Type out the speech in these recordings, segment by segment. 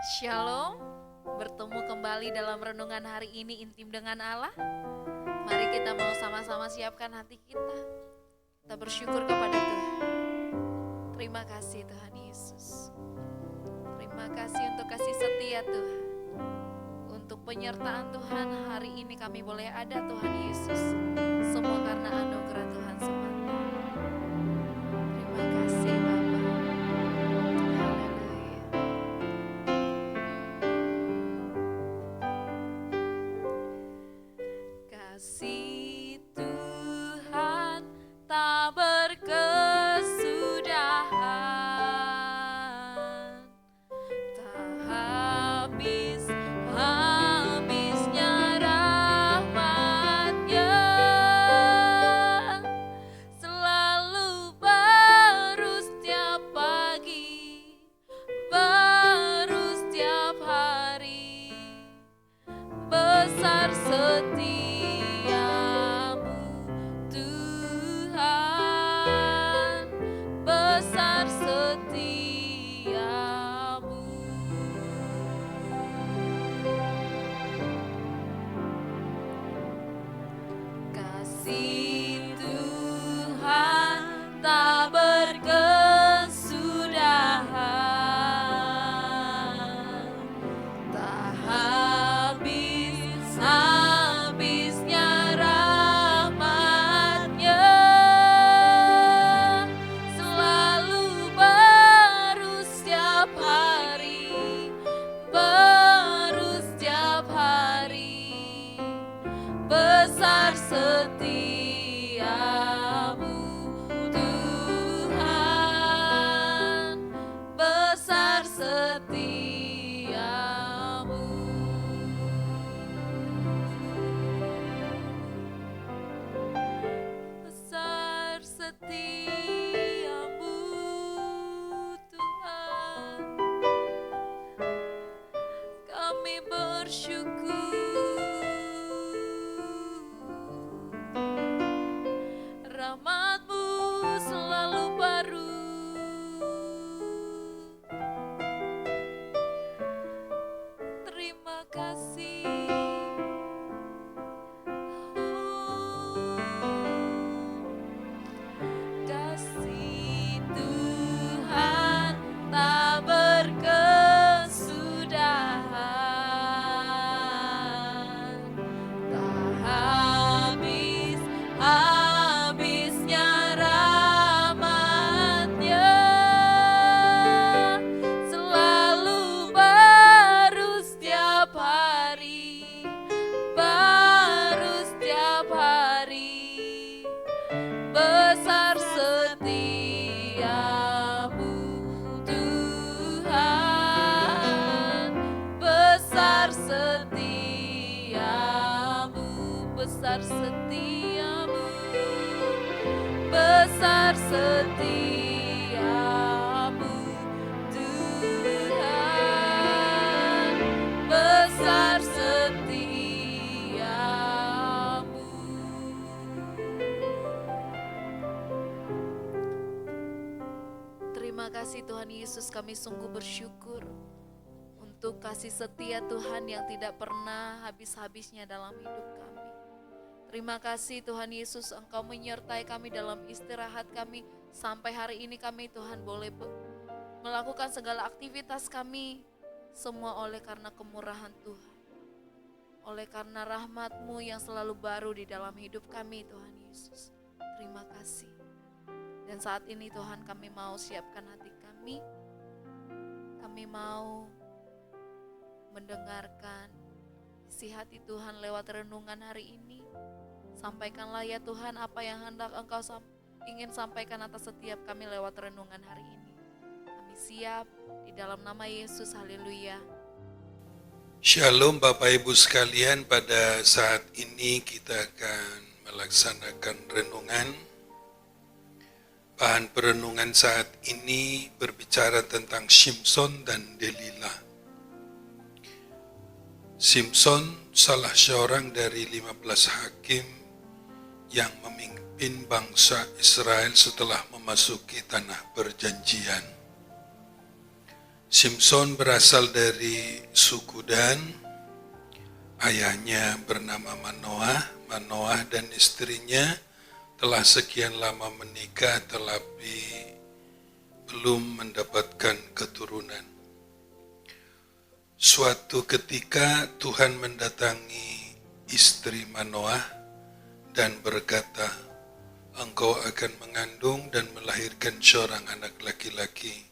Shalom, bertemu kembali dalam renungan hari ini intim dengan Allah. Mari kita mau sama-sama siapkan hati kita. Kita bersyukur kepada Tuhan. Terima kasih Tuhan Yesus. Terima kasih untuk kasih setia Tuhan. Untuk penyertaan Tuhan hari ini kami boleh ada Tuhan Yesus. Semua karena anugerah Tuhan semata. Terima kasih Bapa. Haleluya. Kasih Tuhan tak berkesudahan, tak habis-habisnya rahmat-Nya, selalu baru setiap pagi, baru setiap hari, besar setiamu Tuhan, besar setiamu. Kasih Tuhan tak berkesudahan, tak habis-habisnya rahmat-Nya, selalu baru setiap hari, baru setiap hari, besar setiamu Tuhan, besar setiamu. Besar setiamu Tuhan, kami bersyukur. Rahmat-Mu selalu baru. Terima kasih. Kasih Tuhan tak berkesudahan, tak habis-habisnya rahmat-Nya, selalu baru setiap hari, baru setiap hari, besar setiamu Tuhan, besar setiamu, besar setiamu, besar setiamu Tuhan, besar setiamu. Terima kasih Tuhan Yesus, kami sungguh bersyukur untuk kasih setia Tuhan yang tidak pernah habis-habisnya dalam hidup kami. Terima kasih Tuhan Yesus, Engkau menyertai kami dalam istirahat kami. Sampai hari ini kami Tuhan boleh melakukan segala aktivitas kami, semua oleh karena kemurahan Tuhan, oleh karena rahmat-Mu yang selalu baru di dalam hidup kami Tuhan Yesus. Terima kasih. Dan saat ini Tuhan kami mau siapkan hati kami. Kami mau mendengarkan isi hati Tuhan lewat renungan hari ini. Sampaikanlah ya Tuhan apa yang hendak Engkau ingin sampaikan atas setiap kami lewat renungan hari ini. Kami siap di dalam nama Yesus, haleluya. Shalom Bapak Ibu sekalian, pada saat ini kita akan melaksanakan renungan. Bahan perenungan saat ini berbicara tentang Simson dan Delilah. Simson salah seorang dari 15 hakim yang memimpin bangsa Israel setelah memasuki tanah perjanjian. Simson berasal dari suku Dan. Ayahnya bernama Manoah. Manoah dan istrinya telah sekian lama menikah tetapi belum mendapatkan keturunan. Suatu ketika Tuhan mendatangi istri Manoah dan berkata, "Engkau akan mengandung dan melahirkan seorang anak laki-laki.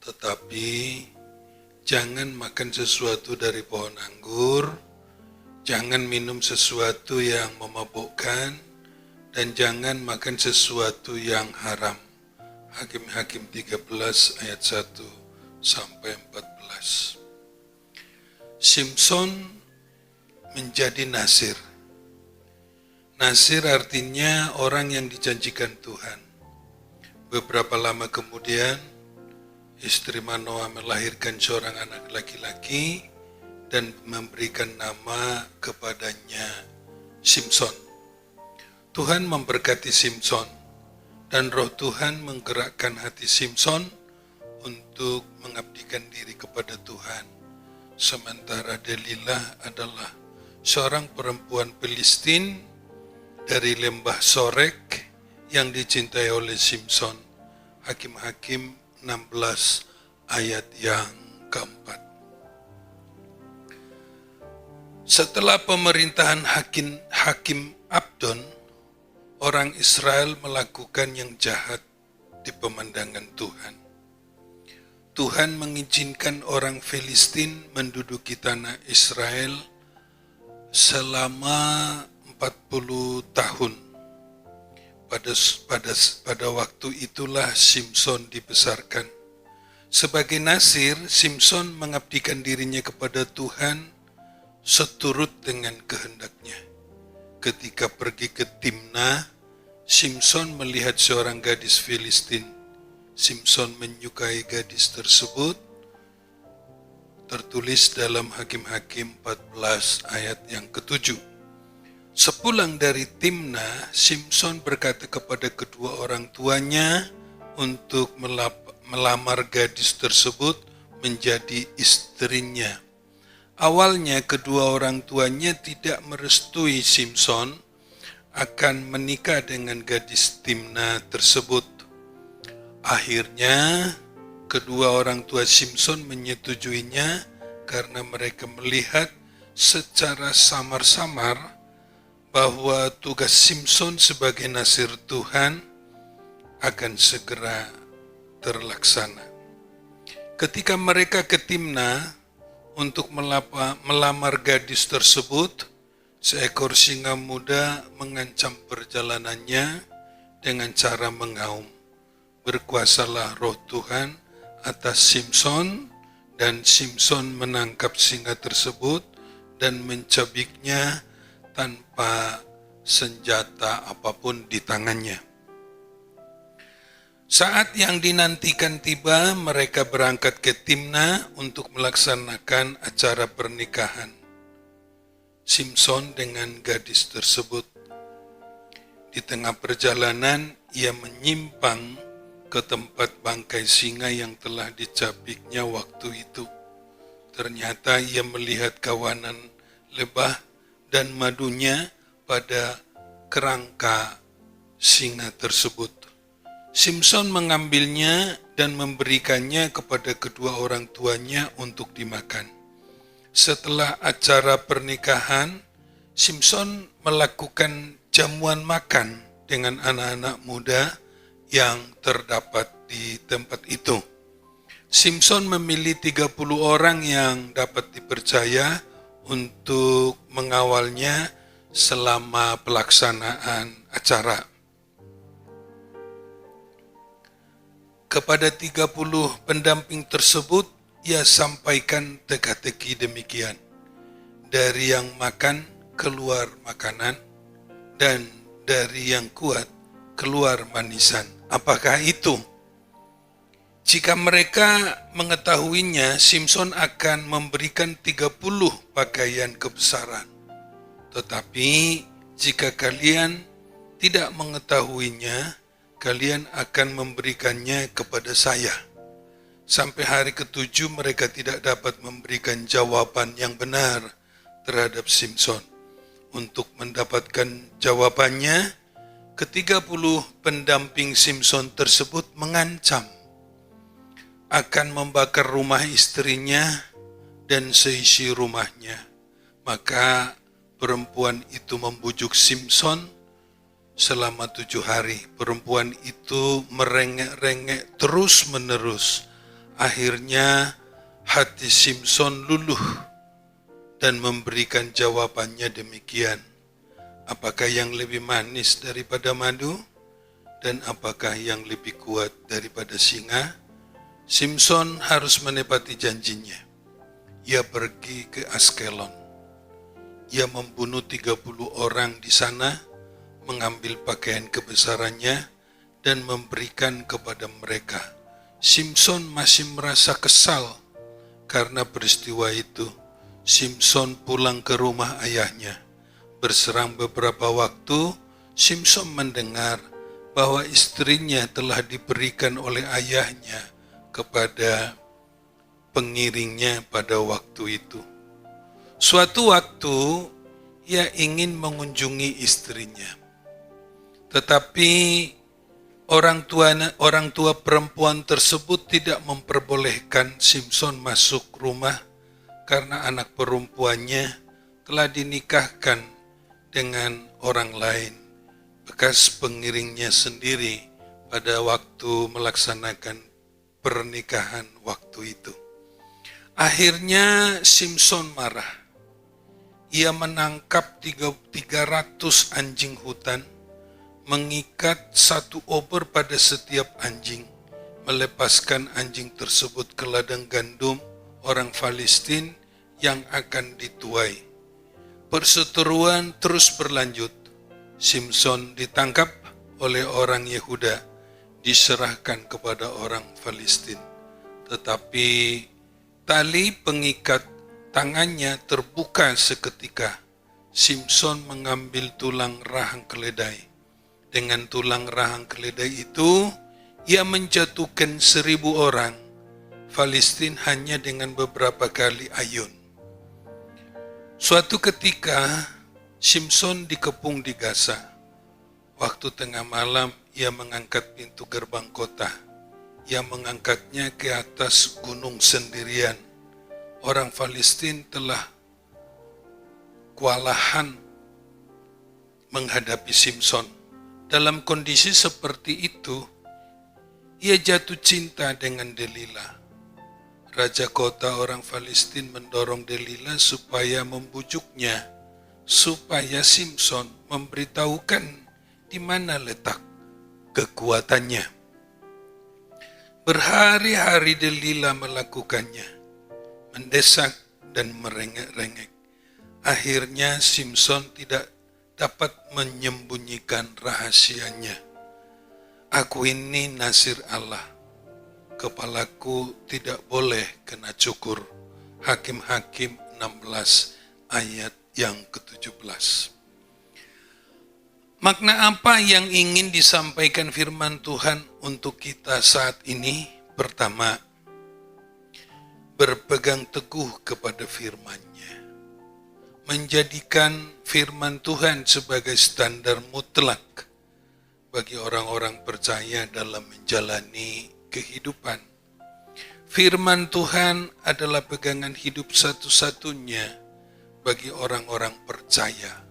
Tetapi jangan makan sesuatu dari pohon anggur, jangan minum sesuatu yang memabukkan, dan jangan makan sesuatu yang haram." Hakim-Hakim 13 ayat 1 sampai 14. Simson menjadi Nasir. Nasir artinya orang yang dijanjikan Tuhan. Beberapa lama kemudian, istri Manoah melahirkan seorang anak laki-laki dan memberikan nama kepadanya Simson. Tuhan memberkati Simson, dan roh Tuhan menggerakkan hati Simson untuk mengabdikan diri kepada Tuhan. Sementara Delilah adalah seorang perempuan Filistin dari lembah Sorek yang dicintai oleh Simson. Hakim-Hakim 16 ayat yang keempat. Setelah pemerintahan Hakim Abdon, orang Israel melakukan yang jahat di pemandangan Tuhan. Tuhan mengizinkan orang Filistin menduduki tanah Israel selama 40 tahun. Pada waktu itulah Simson dibesarkan. Sebagai Nasir, Simson mengabdikan dirinya kepada Tuhan seturut dengan kehendaknya. Ketika pergi ke Timnah, Simson melihat seorang gadis Filistin. Simson menyukai gadis tersebut. Tertulis dalam Hakim-Hakim 14 ayat yang ke-7. Sepulang dari Timnah, Simson berkata kepada kedua orang tuanya untuk melamar gadis tersebut menjadi istrinya. Awalnya kedua orang tuanya tidak merestui Simson akan menikah dengan gadis Timnah tersebut. Akhirnya kedua orang tua Simson menyetujuinya karena mereka melihat secara samar-samar bahwa tugas Simson sebagai Nasir Tuhan akan segera terlaksana. Ketika mereka ke Timnah untuk melamar gadis tersebut, seekor singa muda mengancam perjalanannya dengan cara mengaum. Berkuasalah roh Tuhan atas Simson, dan Simson menangkap singa tersebut dan mencabiknya tanpa senjata apapun di tangannya. Saat yang dinantikan tiba, mereka berangkat ke Timnah untuk melaksanakan acara pernikahan Simson dengan gadis tersebut. Di tengah perjalanan, ia menyimpang ke tempat bangkai singa yang telah dicabiknya waktu itu. Ternyata ia melihat kawanan lebah dan madunya pada kerangka singa tersebut. Simson mengambilnya dan memberikannya kepada kedua orang tuanya untuk dimakan. Setelah acara pernikahan, Simson melakukan jamuan makan dengan anak-anak muda yang terdapat di tempat itu. Simson memilih 30 orang yang dapat dipercaya untuk mengawalnya selama pelaksanaan acara. Kepada 30 pendamping tersebut, ia sampaikan teka-teki demikian. Dari yang makan, keluar makanan, dan dari yang kuat, keluar manisan. Apakah itu? Jika mereka mengetahuinya, Simson akan memberikan 30 pakaian kebesaran. Tetapi jika kalian tidak mengetahuinya, kalian akan memberikannya kepada saya. Sampai hari ke-7 mereka tidak dapat memberikan jawaban yang benar terhadap Simson. Untuk mendapatkan jawabannya, ke-30 pendamping Simson tersebut mengancam akan membakar rumah istrinya dan seisi rumahnya. Maka perempuan itu membujuk Simson selama 7 hari. Perempuan itu merengek-rengek terus-menerus. Akhirnya hati Simson luluh dan memberikan jawabannya demikian. Apakah yang lebih manis daripada madu? Dan apakah yang lebih kuat daripada singa? Simson harus menepati janjinya. Ia pergi ke Askelon. Ia membunuh 30 orang di sana, mengambil pakaian kebesarannya, dan memberikan kepada mereka. Simson masih merasa kesal karena peristiwa itu. Simson pulang ke rumah ayahnya. Berserang beberapa waktu, Simson mendengar bahwa istrinya telah diberikan oleh ayahnya kepada pengiringnya pada waktu itu. Suatu waktu, ia ingin mengunjungi istrinya. Tetapi orang tua perempuan tersebut tidak memperbolehkan Simson masuk rumah karena anak perempuannya telah dinikahkan dengan orang lain, bekas pengiringnya sendiri pada waktu melaksanakan pernikahan waktu itu. Akhirnya Simson marah. Ia menangkap 300 anjing hutan, mengikat 1 obor pada setiap anjing, melepaskan anjing tersebut ke ladang gandum orang Palestina yang akan dituai. Perseteruan terus berlanjut. Simson ditangkap oleh orang Yehuda, diserahkan kepada orang Palestina. Tetapi tali pengikat tangannya terbuka seketika. Simson mengambil tulang rahang keledai. Dengan tulang rahang keledai itu, ia menjatuhkan 1000 orang Palestina hanya dengan beberapa kali ayun. Suatu ketika, Simson dikepung di Gaza. Waktu tengah malam, ia mengangkat pintu gerbang kota. Ia mengangkatnya ke atas gunung sendirian. Orang Palestina telah kewalahan menghadapi Simson. Dalam kondisi seperti itu, ia jatuh cinta dengan Delila. Raja kota orang Palestina mendorong Delila supaya membujuknya, supaya Simson memberitahukan di mana letak kekuatannya. Berhari-hari Delila melakukannya, mendesak dan merengek-rengek. Akhirnya Simson tidak dapat menyembunyikan rahasianya. Aku ini Nazir Allah. Kepalaku tidak boleh kena cukur. Hakim-Hakim 16 ayat yang ke-17. Makna apa yang ingin disampaikan firman Tuhan untuk kita saat ini? Pertama, berpegang teguh kepada firman-Nya. Menjadikan firman Tuhan sebagai standar mutlak bagi orang-orang percaya dalam menjalani kehidupan. Firman Tuhan adalah pegangan hidup satu-satunya bagi orang-orang percaya.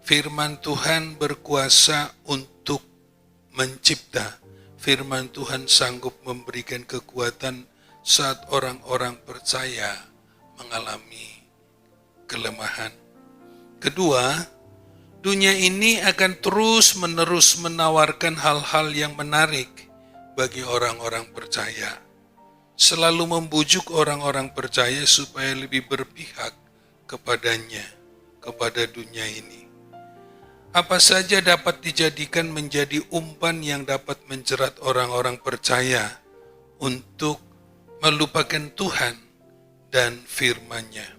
Firman Tuhan berkuasa untuk mencipta. Firman Tuhan sanggup memberikan kekuatan saat orang-orang percaya mengalami kelemahan. Kedua, dunia ini akan terus-menerus menawarkan hal-hal yang menarik bagi orang-orang percaya. Selalu membujuk orang-orang percaya supaya lebih berpihak kepadanya, kepada dunia ini. Apa saja dapat dijadikan menjadi umpan yang dapat menjerat orang-orang percaya untuk melupakan Tuhan dan firman-Nya.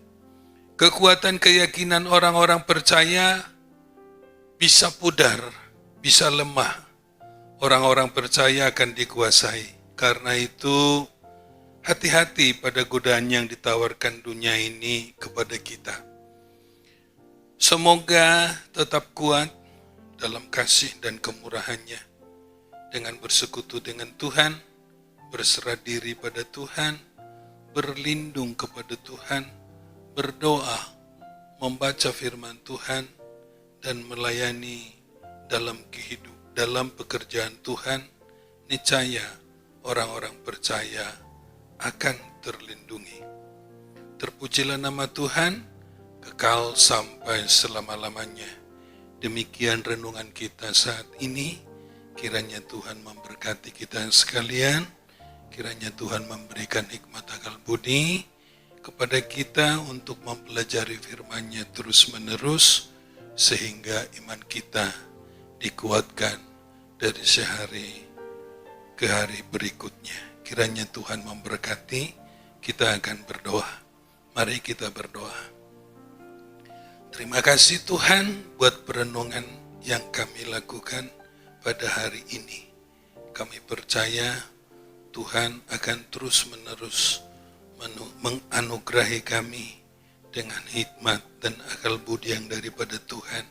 Kekuatan keyakinan orang-orang percaya bisa pudar, bisa lemah. Orang-orang percaya akan dikuasai. Karena itu Hati-hati pada godaan yang ditawarkan dunia ini kepada kita. Semoga tetap kuat dalam kasih dan kemurahannya, dengan bersekutu dengan Tuhan, berserah diri pada Tuhan, berlindung kepada Tuhan, berdoa, membaca firman Tuhan, dan melayani dalam pekerjaan Tuhan. Niscaya orang-orang percaya akan terlindungi. Terpujilah nama Tuhan, kekal sampai selama-lamanya. Demikian renungan kita saat ini. Kiranya Tuhan memberkati kita sekalian. Kiranya Tuhan memberikan hikmat akal budi kepada kita untuk mempelajari firman-Nya terus-menerus, sehingga iman kita dikuatkan dari sehari ke hari berikutnya. Kiranya Tuhan memberkati. Kita akan berdoa. Mari kita berdoa. Terima kasih Tuhan buat perenungan yang kami lakukan pada hari ini. Kami percaya Tuhan akan terus-menerus menganugerahi kami dengan hikmat dan akal budi yang daripada Tuhan,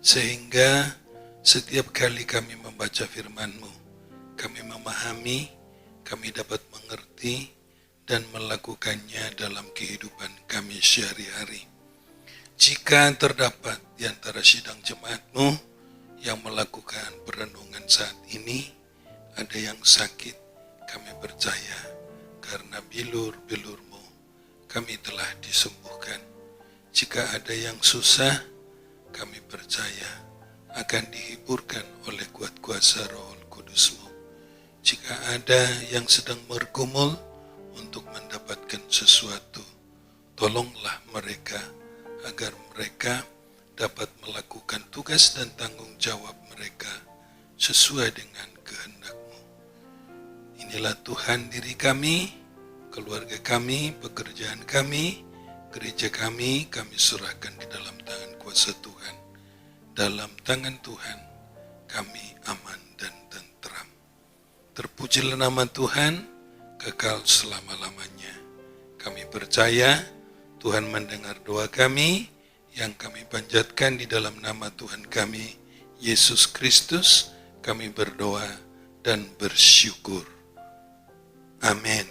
sehingga setiap kali kami membaca firman-Mu, kami memahami, kami dapat mengerti dan melakukannya dalam kehidupan kami sehari-hari. Jika terdapat di antara sidang jemaat-Mu yang melakukan perenungan saat ini, ada yang sakit, kami percaya karena bilur-bilur-Mu kami telah disembuhkan. Jika ada yang susah, kami percaya akan dihiburkan oleh kuat kuasa Roh Kudus-Mu. Jika ada yang sedang bergumul untuk mendapatkan sesuatu, tolonglah mereka agar mereka dapat melakukan tugas dan tanggung jawab mereka sesuai dengan kehendak-Mu. Inilah Tuhan diri kami, keluarga kami, pekerjaan kami, gereja kami serahkan di dalam tangan kuasa Tuhan. Dalam tangan Tuhan kami aman dan tentram. Terpujilah nama Tuhan, kekal selama-lamanya. Kami percaya Tuhan mendengar doa kami yang kami panjatkan di dalam nama Tuhan kami, Yesus Kristus. Kami berdoa dan bersyukur. Amin.